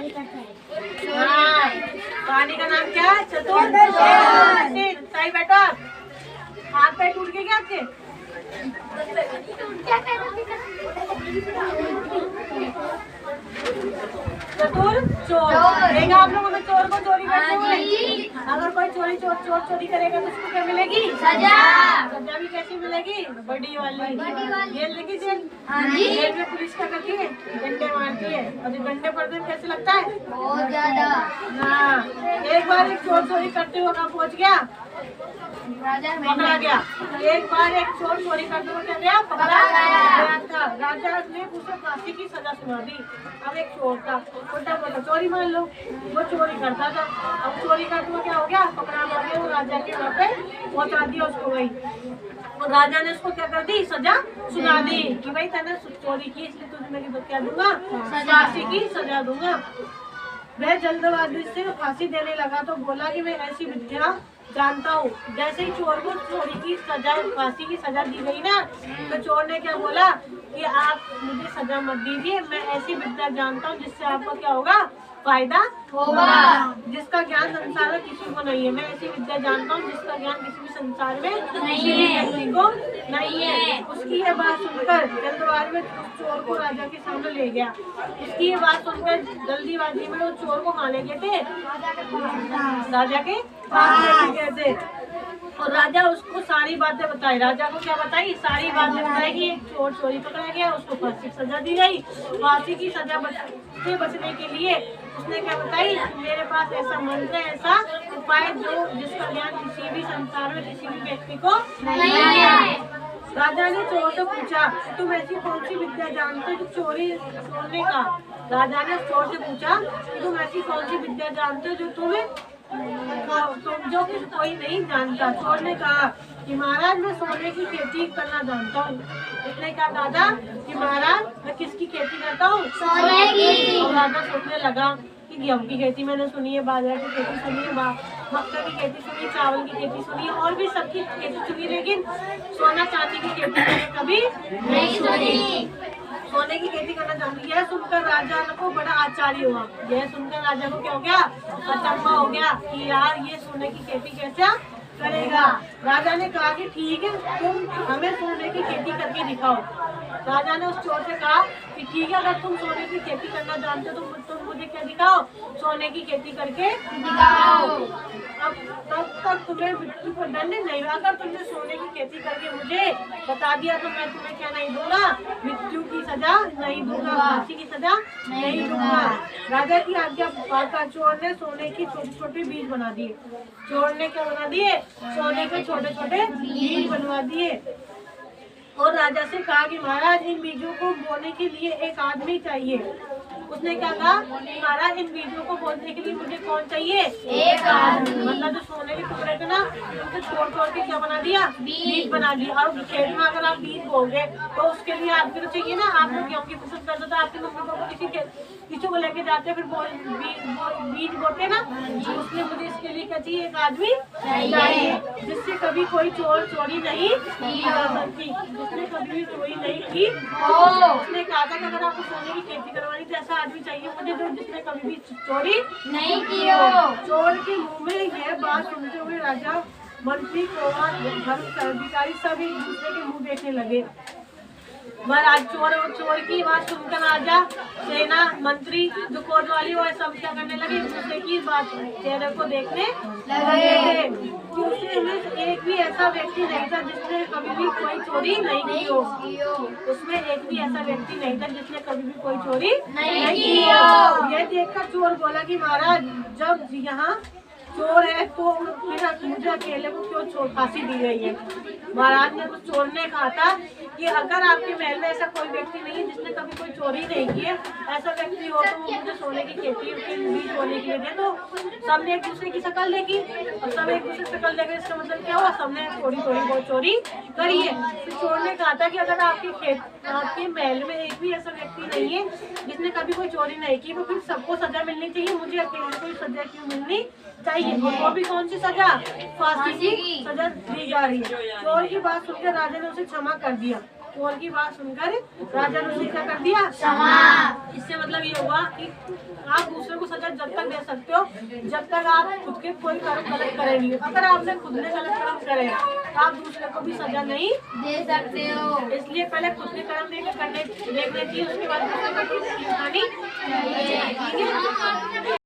हाँ, पानी का नाम क्या है? चतुर। सही बेटा। हाथ पैर टूट गए क्या आपके? चतुर चोर। देखा आप लोगों ने चोर को चोरी करते हुए। अगर कोई चोर चोरी करेगा तो उसको क्या मिलेगी? सजा। सजा भी कैसी मिलेगी? बड़ी वाली। जेल देखी जेल? जेल में पुलिस क्या करती है? डंडे मारती है। और जो डंडे पड़ते हैं कैसे लगता है? बहुत ज्यादा। हाँ, एक बार एक चोर चोरी करते हुए कहाँ पहुँच गया? पकड़ा गया। एक बार एक चोर चोरी करते हुए क्या गया? पकड़ा गया था। राजा ने उसे फांसी की सजा सुना दी। अब एक चोर था, उल्टा बोला चोरी मान लो, वो चोरी करता था। अब चोरी करते हुए क्या हो गया? पकड़ा गया। वो राजा के वहाँ पे पहुँचा दिया उसको वही। और राजा ने उसको क्या कर दी? सजा सुना दी कि भाई तूने चोरी की इसलिए तुझे मैं क्या दूंगा? फांसी की सजा दूंगा। वह जल्दबाजी से फांसी देने लगा तो बोला कि मैं ऐसी विद्या जानता हूँ। जैसे ही चोर को चोरी की सजा, फांसी की सजा दी गई ना, तो चोर ने क्या बोला कि आप मुझे सजा मत दीजिए, मैं ऐसी विद्या जानता हूँ जिससे आपको क्या होगा? फायदा होगा, जिसका ज्ञान संसार में किसी को नहीं है। मैं ऐसी विद्या जानता हूँ जिसका ज्ञान किसी भी संसार में किसी भी व्यक्ति को नहीं है। उसकी ये बात सुनकर जल्दबाजी में चोर को राजा के सामने ले गया। उसकी ये बात सुनकर जल्दीबाजी में वो चोर को कहाँ ले गए थे? राजा के पास ले गए थे। और राजा उसको सारी बातें बताई। राजा को क्या बताई? सारी बातें बताई कि एक चोर चोरी पकड़ा गया, उसको फांसी की सजा दी गई। फांसी की सजा से बचने के लिए उसने क्या बताई? मेरे पास ऐसा मंत्र है, ऐसा उपाय जो जिसका ज्ञान किसी भी संसार में किसी भी व्यक्ति को नहीं है। राजा ने चोर से पूछा तुम ऐसी कौन सी विद्या जानते हो जो चोरी छोड़ने का? राजा ने चोर से पूछा तुम ऐसी कौन सी विद्या जानते हो जो तुम्हें जो कि कोई नहीं जानता। चोर ने कहा कि महाराज मैं सोने की खेती करना जानता हूँ। उसने कहा दादा कि महाराज मैं किसकी खेती करता हूँ? सोने की। और राजा सोचने लगा कि गेहूँ की खेती मैंने सुनी है, बाजरा की खेती सुनी है, मक्का की खेती सुनी, चावल की खेती सुनी है, और भी सबकी खेती सुनी, लेकिन सोना चांदी की खेती मैंने कभी नहीं सुनी। सोने की खेती करना चाहती। यह सुनकर राजा को बड़ा आश्चर्य हुआ। यह सुनकर राजा को क्या हो गया? अचंभा हो गया कि यार ये सोने की खेती कैसे करेगा। राजा ने कहा कि ठीक है तुम हमें सोने की खेती करके दिखाओ। राजा ने उस चोर से कहा कि ठीक है अगर तुम सोने की खेती करना जानते हो तो तुम मुझे क्या दिखाओ? सोने की खेती करके दिखाओ। अब तब तक तुम्हें मृत्यु को दंड नहीं। अगर तुमने सोने की खेती करके मुझे बता दिया तो मैं तुम्हें क्या नहीं दूंगा? मृत्यु की सजा नहीं दूंगा, फांसी की सजा नहीं दूंगा। राजा की आज्ञा पाकर चोर ने सोने की छोटे छोटे बीज बना दिए। चोर ने क्या बना दिए? सोने के छोटे छोटे बीज बनवा दिए। और राजा से कहा कि महाराज इन बीजों को बोने के लिए एक आदमी चाहिए। उसने क्या कहा? महाराज इन बीजों को बोने के लिए मुझे कौन चाहिए? एक आदमी। मतलब जो सोने के टुकड़े थे ना उनको छोड़ के क्या बना दिया? बीज बना दिया। और खेत में अगर आप बीज बोगे तो उसके लिए आदमी तो चाहिए ना। आप लोग गेहूँ की फसल करते तो आपके मम्मी पापा किसी को लेके जाते फिर बीज बोते ना। उसने मुझे इसके लिए क्या चाहिए? एक आदमी चाहिए जिससे कभी कोई चोरी नहीं कर सकती, जिसने कभी भी चोरी नहीं की। उसने कहा था कि अगर आपको सोने की खेती करवानी तो ऐसा आदमी चाहिए मुझे जो जिसने कभी भी चोरी नहीं की हो। चोर के मुंह में यह बात सुनते हुए राजा, मंत्री, अधिकारी सब एक दूसरे के मुंह देखने लगे। महाराज चोर की बात सुनकर राजा, सेना, मंत्री जो कोतवाली वो सब क्या करने लगे? एक दूसरे की बात चेहरे को देखने लगे थे। उसमें एक भी ऐसा व्यक्ति नहीं था जिसने कभी भी कोई चोरी नहीं की हो। उसमें एक भी ऐसा व्यक्ति नहीं था जिसने कभी भी कोई चोरी नहीं की हो। यह देखकर चोर बोला कि महाराज जब यहाँ चोर है तो फिर मुझे अकेले को क्यों फांसी दी गई है? महाराज ने उस चोर ने कहा था कि अगर आपके महल में ऐसा कोई व्यक्ति नहीं है जिसने कभी कोई चोरी नहीं की है, ऐसा व्यक्ति हो तो वो मुझे सोने की खेती के बीज बोने के लिए दे। तो सबने एक दूसरे की शक्ल देखी और सब एक दूसरे की शक्ल देखे। इसका मतलब क्या हुआ? सबने थोड़ी बहुत चोरी करी है। फिर चोर ने कहा था कि अगर आपके महल में एक भी ऐसा व्यक्ति नहीं है जिसने कभी कोई चोरी नहीं की तो फिर सबको सजा मिलनी चाहिए, मुझे अकेले कोई सजा क्यों मिलनी चाहिए? और वो भी कौन सी सजा? फांसी की सजा दी जा रही है। चोर की बात सुनकर राजा ने उसे क्षमा कर दिया। चोर की बात सुनकर राजा ने उसे क्या कर दिया, क्षमा। इससे मतलब ये हुआ कि आप दूसरे को सजा जब तक दे सकते हो जब तक आप खुद के कोई कर्म गलत करेंगे। अगर आपने खुद ने गलत कर्म करे तो आप दूसरे को भी सजा नहीं दे सकते हो। इसलिए पहले खुद के कर्म देखने चाहिए, उसके बाद दूसरे को ठीक है।